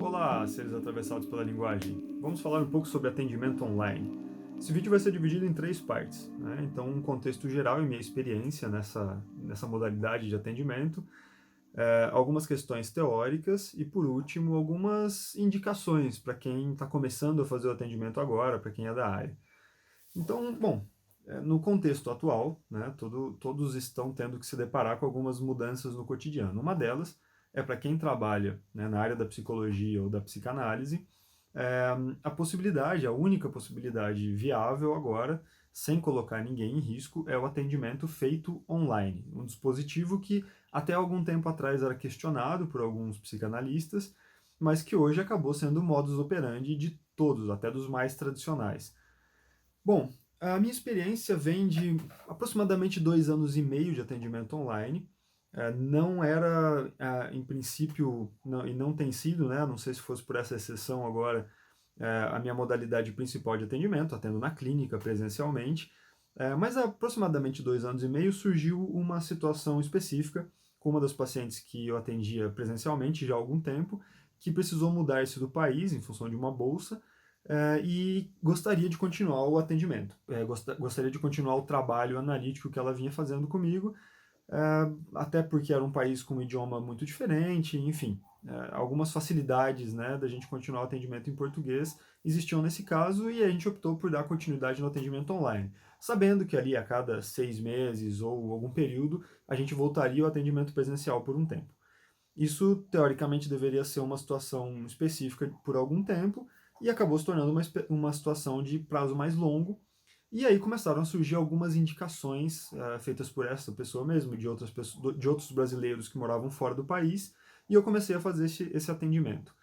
Olá, seres atravessados pela linguagem. Vamos falar um pouco sobre atendimento online. Esse vídeo vai ser dividido em três partes, né? Então, um contexto geral e minha experiência nessa modalidade de atendimento, algumas questões teóricas e, por último, algumas indicações para quem está começando a fazer o atendimento agora, para quem é da área. Então, bom, no contexto atual, né, todos estão tendo que se deparar com algumas mudanças no cotidiano. Uma delas é para quem trabalha, né, na área da psicologia ou da psicanálise, é, a única possibilidade viável agora, sem colocar ninguém em risco, é o atendimento feito online. Um dispositivo que até algum tempo atrás era questionado por alguns psicanalistas, mas que hoje acabou sendo o modus operandi de todos, até dos mais tradicionais. Bom, a minha experiência vem de aproximadamente 2 anos e meio de atendimento online. Não era, em princípio, e não tem sido, né? Não sei se fosse por essa exceção agora, a minha modalidade principal de atendimento, atendo na clínica presencialmente. Mas há aproximadamente 2 anos e meio surgiu uma situação específica com uma das pacientes que eu atendia presencialmente já há algum tempo, que precisou mudar-se do país em função de uma bolsa, e gostaria de continuar o atendimento, gostaria de continuar o trabalho analítico que ela vinha fazendo comigo, até porque era um país com um idioma muito diferente, enfim, algumas facilidades, né, da gente continuar o atendimento em português existiam nesse caso e a gente optou por dar continuidade no atendimento online, sabendo que ali a cada 6 meses ou algum período a gente voltaria ao atendimento presencial por um tempo. Isso, teoricamente, deveria ser uma situação específica por algum tempo e acabou se tornando uma situação de prazo mais longo. E aí começaram a surgir algumas indicações feitas por essa pessoa mesmo, de outras pessoas, de outros brasileiros que moravam fora do país, e eu comecei a fazer esse atendimento,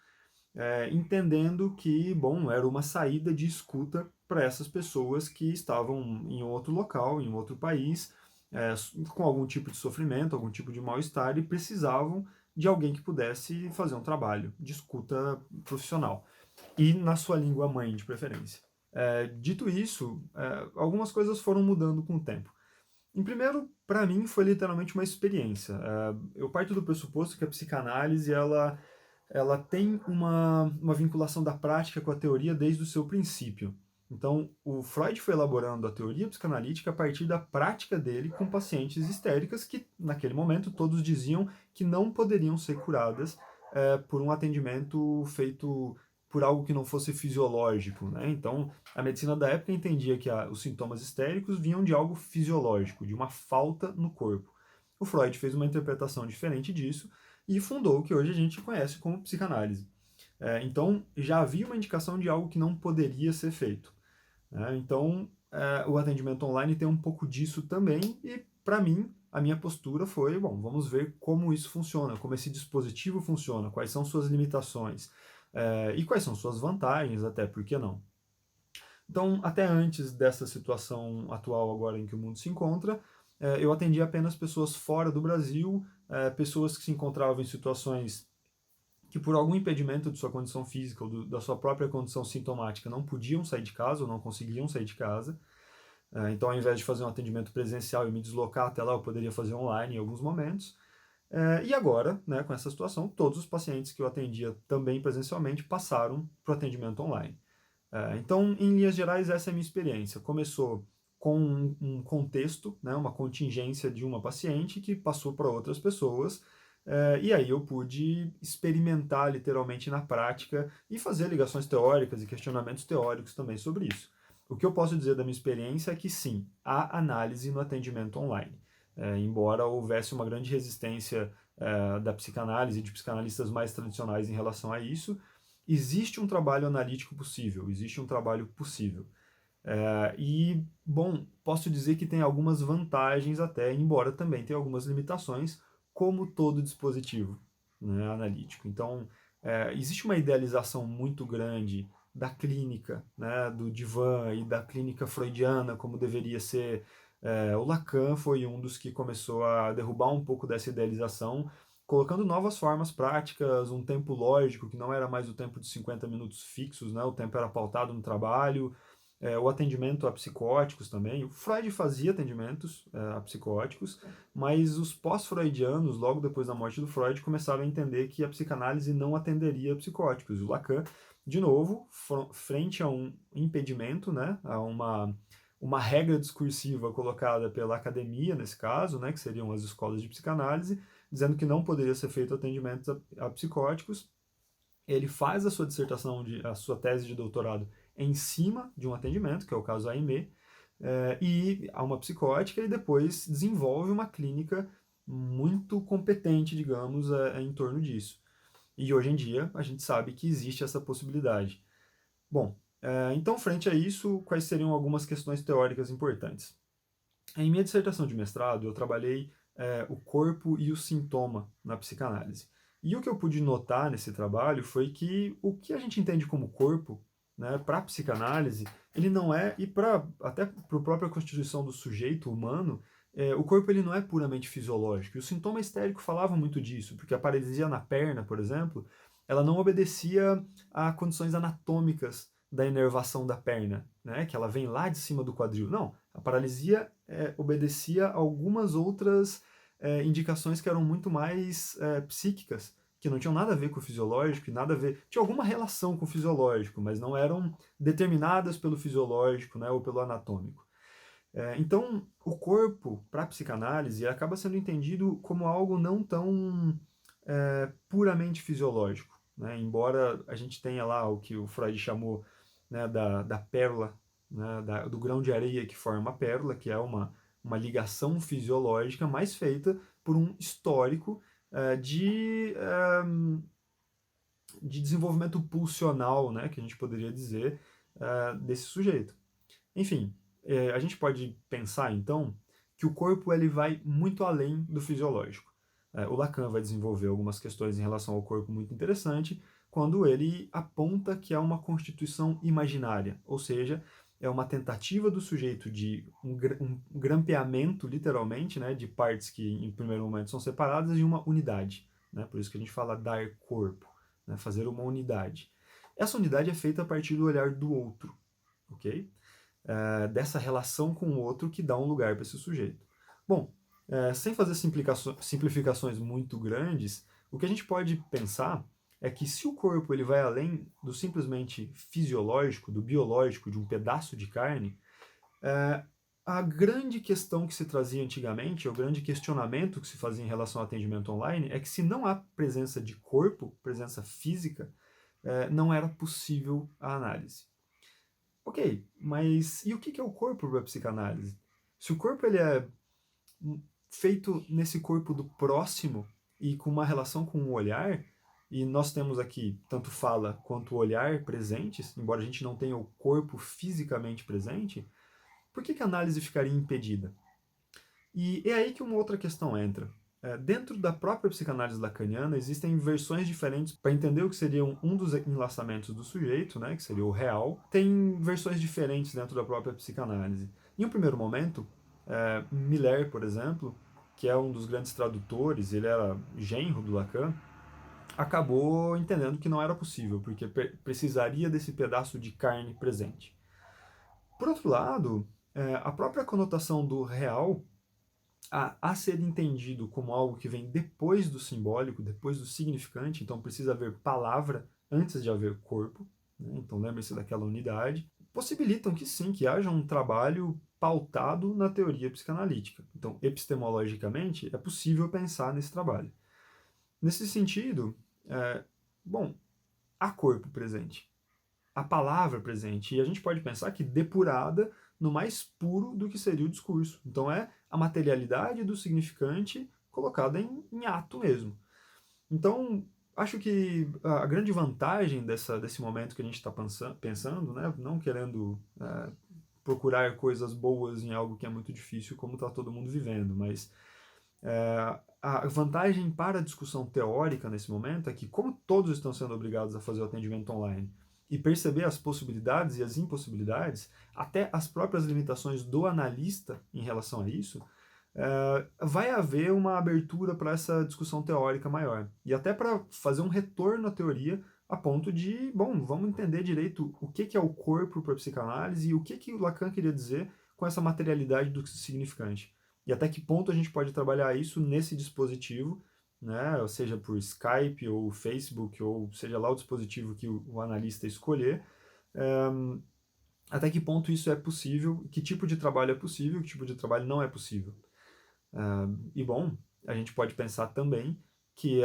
entendendo que, bom, era uma saída de escuta para essas pessoas que estavam em outro local, em outro país, é, com algum tipo de sofrimento, algum tipo de mal-estar e precisavam de alguém que pudesse fazer um trabalho de escuta profissional e na sua língua mãe, de preferência. Dito isso, algumas coisas foram mudando com o tempo. Em primeiro, para mim, foi literalmente uma experiência. Eu parto do pressuposto que a psicanálise ela tem uma vinculação da prática com a teoria desde o seu princípio. Então, o Freud foi elaborando a teoria psicanalítica a partir da prática dele com pacientes histéricas que, naquele momento, todos diziam que não poderiam ser curadas por um atendimento feito por algo que não fosse fisiológico, né? Então, a medicina da época entendia que os sintomas histéricos vinham de algo fisiológico, de uma falta no corpo. O Freud fez uma interpretação diferente disso e fundou o que hoje a gente conhece como psicanálise. Então, já havia uma indicação de algo que não poderia ser feito. Então, o atendimento online tem um pouco disso também, e para mim, a minha postura foi, bom, vamos ver como isso funciona, como esse dispositivo funciona, quais são suas limitações, e quais são suas vantagens, até, por que não? Então, até antes dessa situação atual agora em que o mundo se encontra, eu atendi apenas pessoas fora do Brasil, pessoas que se encontravam em situações que por algum impedimento de sua condição física ou da sua própria condição sintomática não podiam sair de casa ou não conseguiam sair de casa. Então, ao invés de fazer um atendimento presencial e me deslocar até lá, eu poderia fazer online em alguns momentos. E agora, né, com essa situação, todos os pacientes que eu atendia também presencialmente passaram para o atendimento online. Então, em linhas gerais, essa é a minha experiência. Começou com um contexto, né, uma contingência de uma paciente que passou para outras pessoas, e aí eu pude experimentar literalmente na prática e fazer ligações teóricas e questionamentos teóricos também sobre isso. O que eu posso dizer da minha experiência é que sim, há análise no atendimento online. Embora houvesse uma grande resistência da psicanálise e de psicanalistas mais tradicionais em relação a isso, existe um trabalho analítico possível, existe um trabalho possível. Bom, posso dizer que tem algumas vantagens até, embora também tenha algumas limitações, como todo dispositivo, né, analítico. Então, existe uma idealização muito grande da clínica, né, do divã e da clínica freudiana, como deveria ser. O Lacan foi um dos que começou a derrubar um pouco dessa idealização, colocando novas formas práticas, um tempo lógico, que não era mais o tempo de 50 minutos fixos, né, o tempo era pautado no trabalho, o atendimento a psicóticos também. O Freud fazia atendimentos a psicóticos, mas os pós-freudianos, logo depois da morte do Freud, começaram a entender que a psicanálise não atenderia psicóticos. O Lacan, de novo, frente a um impedimento, né, a uma regra discursiva colocada pela academia, nesse caso, né, que seriam as escolas de psicanálise, dizendo que não poderia ser feito atendimento a psicóticos. Ele faz a sua dissertação, a sua tese de doutorado em cima de um atendimento, que é o caso AME, e a uma psicótica, e depois desenvolve uma clínica muito competente, digamos, em torno disso. E hoje em dia a gente sabe que existe essa possibilidade. Bom, então, frente a isso, quais seriam algumas questões teóricas importantes? Em minha dissertação de mestrado, eu trabalhei o corpo e o sintoma na psicanálise. E o que eu pude notar nesse trabalho foi que o que a gente entende como corpo, né, para a psicanálise, ele não é, e até para a própria constituição do sujeito humano, o corpo ele não é puramente fisiológico. E o sintoma histérico falava muito disso, porque a paralisia na perna, por exemplo, ela não obedecia a condições anatômicas da inervação da perna, né, que ela vem lá de cima do quadril. Não, a paralisia obedecia a algumas outras indicações que eram muito mais psíquicas, que não tinham nada a ver com o fisiológico, e nada a ver. Tinha alguma relação com o fisiológico, mas não eram determinadas pelo fisiológico, né, ou pelo anatômico. Então, o corpo, para a psicanálise, acaba sendo entendido como algo não tão puramente fisiológico, né? Embora a gente tenha lá o que o Freud chamou, né, da pérola, né, do grão de areia que forma a pérola, que é uma ligação fisiológica, mais feita por um histórico de desenvolvimento pulsional, né, que a gente poderia dizer, desse sujeito. Enfim, a gente pode pensar, então, que o corpo ele vai muito além do fisiológico. O Lacan vai desenvolver algumas questões em relação ao corpo muito interessante, quando ele aponta que é uma constituição imaginária, ou seja, é uma tentativa do sujeito de um grampeamento, literalmente, né, de partes que em primeiro momento são separadas, em uma unidade. Né? Por isso que a gente fala dar corpo, né, fazer uma unidade. Essa unidade é feita a partir do olhar do outro, ok? Dessa relação com o outro que dá um lugar para esse sujeito. Bom, sem fazer simplificações muito grandes, o que a gente pode pensar é que se o corpo ele vai além do simplesmente fisiológico, do biológico, de um pedaço de carne, a grande questão que se trazia antigamente, o grande questionamento que se fazia em relação ao atendimento online, é que se não há presença de corpo, presença física, não era possível a análise. Ok, mas e o que é o corpo para a psicanálise? Se o corpo ele é feito nesse corpo do próximo e com uma relação com o olhar, e nós temos aqui tanto fala quanto olhar presentes, embora a gente não tenha o corpo fisicamente presente, por que a análise ficaria impedida? E é aí que uma outra questão entra. Dentro da própria psicanálise lacaniana, existem versões diferentes para entender o que seria um dos enlaçamentos do sujeito, né, que seria o real. Tem versões diferentes dentro da própria psicanálise. Em um primeiro momento, Miller, por exemplo, que é um dos grandes tradutores, ele era genro do Lacan, acabou entendendo que não era possível, porque precisaria desse pedaço de carne presente. Por outro lado, a própria conotação do real a ser entendido como algo que vem depois do simbólico, depois do significante, então precisa haver palavra antes de haver corpo, né? Então lembre-se daquela unidade, possibilitam que sim, que haja um trabalho pautado na teoria psicanalítica. Então, epistemologicamente, é possível pensar nesse trabalho. Nesse sentido, bom, há corpo presente, a palavra presente, e a gente pode pensar que depurada no mais puro do que seria o discurso. Então é a materialidade do significante colocada em ato mesmo. Então, acho que a grande vantagem desse momento que a gente está pensando, né, não querendo procurar coisas boas em algo que é muito difícil, como está todo mundo vivendo, mas a vantagem para a discussão teórica nesse momento é que, como todos estão sendo obrigados a fazer o atendimento online e perceber as possibilidades e as impossibilidades, até as próprias limitações do analista em relação a isso, vai haver uma abertura para essa discussão teórica maior. E até para fazer um retorno à teoria a ponto de, bom, vamos entender direito o que é o corpo para a psicanálise e o que o Lacan queria dizer com essa materialidade do significante. E até que ponto a gente pode trabalhar isso nesse dispositivo, né, ou seja, por Skype ou Facebook, ou seja lá o dispositivo que o analista escolher, até que ponto isso é possível, que tipo de trabalho é possível, que tipo de trabalho não é possível. E bom, a gente pode pensar também que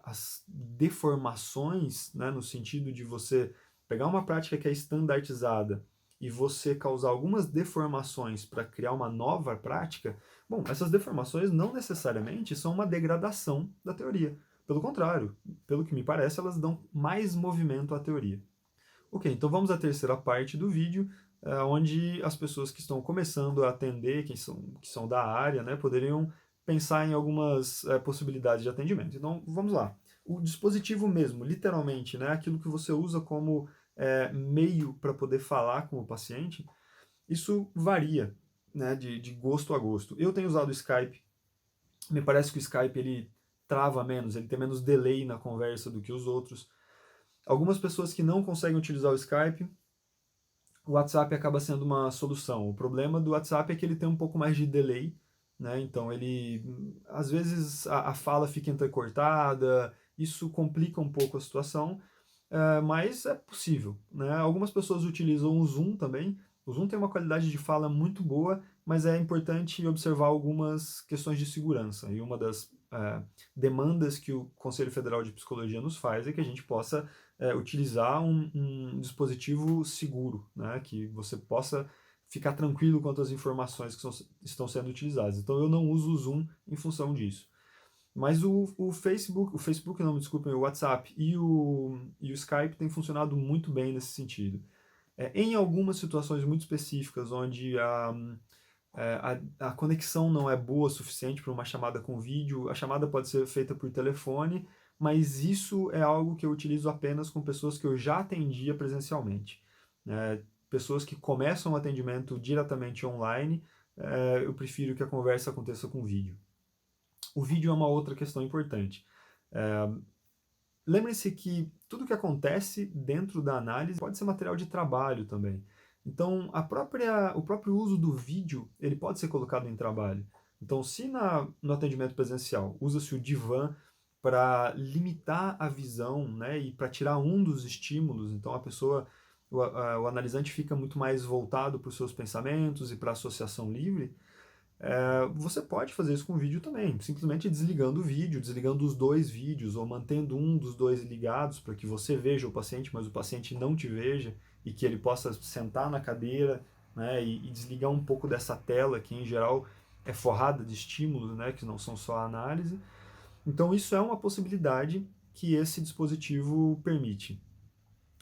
as deformações, né, no sentido de você pegar uma prática que é estandartizada e você causar algumas deformações para criar uma nova prática, bom, essas deformações não necessariamente são uma degradação da teoria. Pelo contrário, pelo que me parece, elas dão mais movimento à teoria. Ok, então vamos à terceira parte do vídeo, onde as pessoas que estão começando a atender, que são da área, né, poderiam pensar em algumas possibilidades de atendimento. Então, vamos lá. O dispositivo mesmo, literalmente, né, aquilo que você usa como meio para poder falar com o paciente, isso varia, né, de gosto a gosto. Eu tenho usado o Skype, me parece que o Skype ele trava menos, ele tem menos delay na conversa do que os outros. Algumas pessoas que não conseguem utilizar o Skype, o WhatsApp acaba sendo uma solução. O problema do WhatsApp é que ele tem um pouco mais de delay, né? Então ele, às vezes a fala fica entrecortada, isso complica um pouco a situação, mas é possível, né? Algumas pessoas utilizam o Zoom também. O Zoom tem uma qualidade de fala muito boa, mas é importante observar algumas questões de segurança. E uma das demandas que o Conselho Federal de Psicologia nos faz é que a gente possa utilizar um dispositivo seguro, né, que você possa ficar tranquilo quanto às informações que estão sendo utilizadas. Então eu não uso o Zoom em função disso. Mas o Facebook não, me desculpem, o WhatsApp e o Skype têm funcionado muito bem nesse sentido. Em algumas situações muito específicas, onde a conexão não é boa o suficiente para uma chamada com vídeo, a chamada pode ser feita por telefone, mas isso é algo que eu utilizo apenas com pessoas que eu já atendia presencialmente. Pessoas que começam o atendimento diretamente online, eu prefiro que a conversa aconteça com vídeo. O vídeo é uma outra questão importante. Lembre-se que tudo que acontece dentro da análise pode ser material de trabalho também. Então, o próprio uso do vídeo ele pode ser colocado em trabalho. Então, se no atendimento presencial usa-se o divã para limitar a visão, né, e para tirar um dos estímulos, então o analisante fica muito mais voltado para os seus pensamentos e para a associação livre, você pode fazer isso com o vídeo também, simplesmente desligando o vídeo, desligando os dois vídeos, ou mantendo um dos dois ligados para que você veja o paciente, mas o paciente não te veja, e que ele possa sentar na cadeira, né, e desligar um pouco dessa tela, que em geral é forrada de estímulos, né, que não são só a análise. Então isso é uma possibilidade que esse dispositivo permite.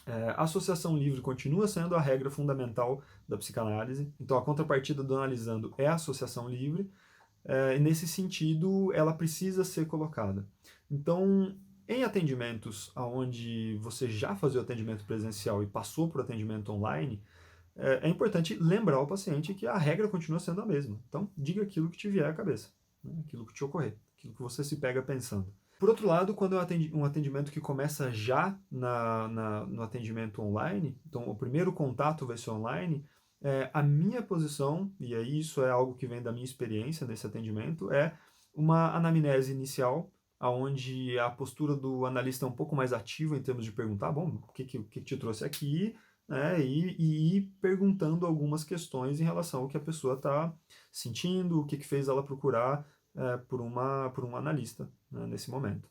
A associação livre continua sendo a regra fundamental da psicanálise, então a contrapartida do analisando é a associação livre, e nesse sentido ela precisa ser colocada. Então, em atendimentos onde você já fazia o atendimento presencial e passou para o atendimento online, é importante lembrar ao paciente que a regra continua sendo a mesma. Então, diga aquilo que te vier à cabeça, né? Aquilo que te ocorrer, aquilo que você se pega pensando. Por outro lado, quando é um atendimento que começa já no atendimento online, então o primeiro contato vai ser online, a minha posição, e aí isso é algo que vem da minha experiência nesse atendimento, é uma anamnese inicial, onde a postura do analista é um pouco mais ativa em termos de perguntar, bom, o que te trouxe aqui, né, e ir perguntando algumas questões em relação ao que a pessoa está sentindo, o que fez ela procurar por um analista, né, nesse momento.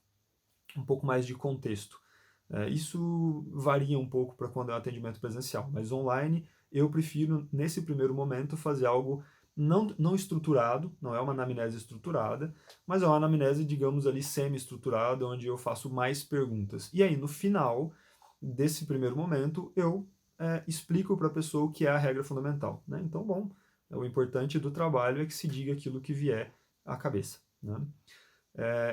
Um pouco mais de contexto. Isso varia um pouco para quando é um atendimento presencial, mas online eu prefiro, nesse primeiro momento, fazer algo não estruturado, não é uma anamnese estruturada, mas é uma anamnese, digamos ali, semi-estruturada, onde eu faço mais perguntas. E aí, no final desse primeiro momento, eu explico para a pessoa o que é a regra fundamental, né? Então, bom, o importante do trabalho é que se diga aquilo que vier à cabeça, né?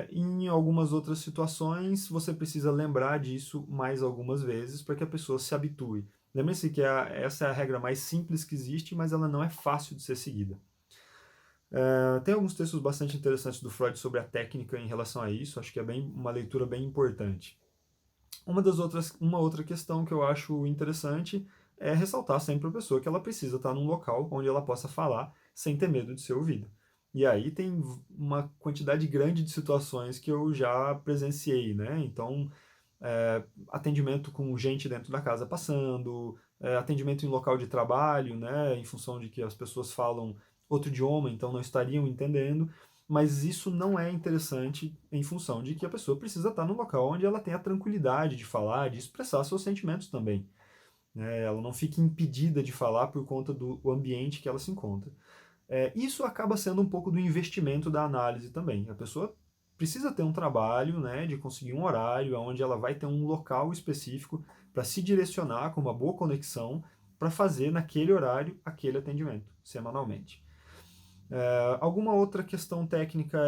Em algumas outras situações, você precisa lembrar disso mais algumas vezes para que a pessoa se habitue. Lembre-se que essa é a regra mais simples que existe, mas ela não é fácil de ser seguida. Tem alguns textos bastante interessantes do Freud sobre a técnica em relação a isso, acho que é uma leitura bem importante. Uma outra questão que eu acho interessante é ressaltar sempre para a pessoa que ela precisa estar num local onde ela possa falar sem ter medo de ser ouvida. E aí tem uma quantidade grande de situações que eu já presenciei, né? Então, atendimento com gente dentro da casa passando, atendimento em local de trabalho, né? Em função de que as pessoas falam outro idioma, então não estariam entendendo, mas isso não é interessante em função de que a pessoa precisa estar no local onde ela tem a tranquilidade de falar, de expressar seus sentimentos também. Né? Ela não fica impedida de falar por conta do ambiente que ela se encontra. Isso acaba sendo um pouco do investimento da análise também. A pessoa precisa ter um trabalho, né, de conseguir um horário onde ela vai ter um local específico para se direcionar com uma boa conexão para fazer naquele horário aquele atendimento, semanalmente. Alguma outra questão técnica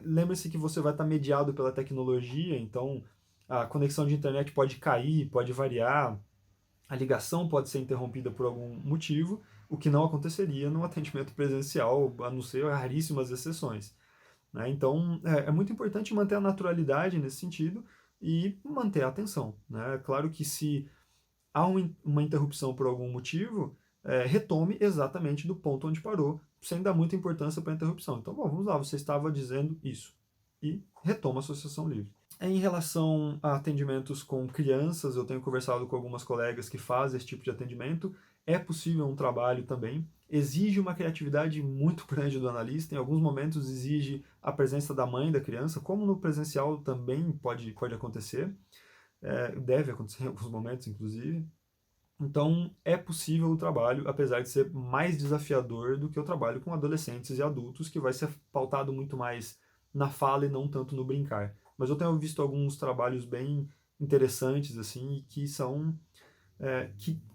lembre-se que você vai estar mediado pela tecnologia, então a conexão de internet pode cair, pode variar, a ligação pode ser interrompida por algum motivo, o que não aconteceria no atendimento presencial, a não ser raríssimas exceções. Né? Então, é muito importante manter a naturalidade nesse sentido e manter a atenção. Né? Claro que se há uma interrupção por algum motivo, retome exatamente do ponto onde parou, sem dar muita importância para a interrupção. Então, bom, vamos lá, você estava dizendo isso. E retoma a associação livre. Em relação a atendimentos com crianças, eu tenho conversado com algumas colegas que fazem esse tipo de atendimento. É possível um trabalho também. Exige uma criatividade muito grande do analista. Em alguns momentos exige a presença da mãe da criança, como no presencial também pode acontecer. Deve acontecer em alguns momentos, inclusive. Então, é possível o trabalho, apesar de ser mais desafiador do que o trabalho com adolescentes e adultos, que vai ser pautado muito mais na fala e não tanto no brincar. Mas eu tenho visto alguns trabalhos bem interessantes, assim, que são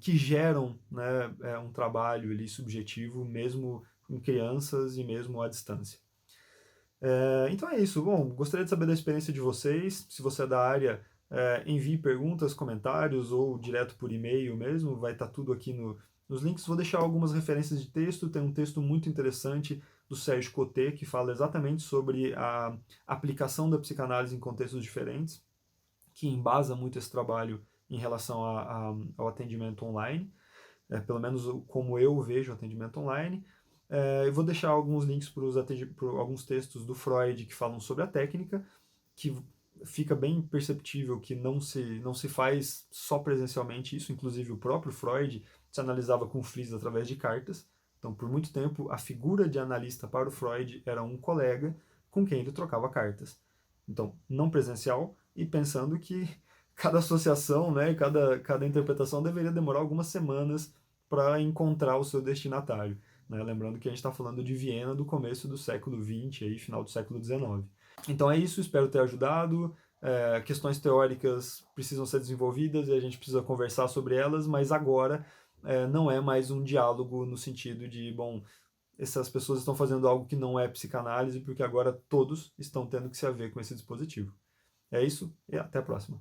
que geram, né, um trabalho ali subjetivo, mesmo em crianças e mesmo à distância. Então é isso. Bom, gostaria de saber da experiência de vocês. Se você é da área, envie perguntas, comentários ou direto por e-mail mesmo. Vai estar tudo aqui nos links. Vou deixar algumas referências de texto. Tem um texto muito interessante do Sérgio Coté que fala exatamente sobre a aplicação da psicanálise em contextos diferentes, que embasa muito esse trabalho em relação ao atendimento online, pelo menos como eu vejo o atendimento online. Eu vou deixar alguns links para alguns textos do Freud que falam sobre a técnica, que fica bem perceptível que não se faz só presencialmente isso, inclusive o próprio Freud se analisava com fris através de cartas. Então, por muito tempo, a figura de analista para o Freud era um colega com quem ele trocava cartas. Então, não presencial e pensando que cada associação, né, cada interpretação deveria demorar algumas semanas para encontrar o seu destinatário. Né? Lembrando que a gente está falando de Viena do começo do século XX, aí, final do século XIX. Então é isso, espero ter ajudado. Questões teóricas precisam ser desenvolvidas e a gente precisa conversar sobre elas, mas agora não é mais um diálogo no sentido de, bom, essas pessoas estão fazendo algo que não é psicanálise, porque agora todos estão tendo que se haver com esse dispositivo. É isso e até a próxima.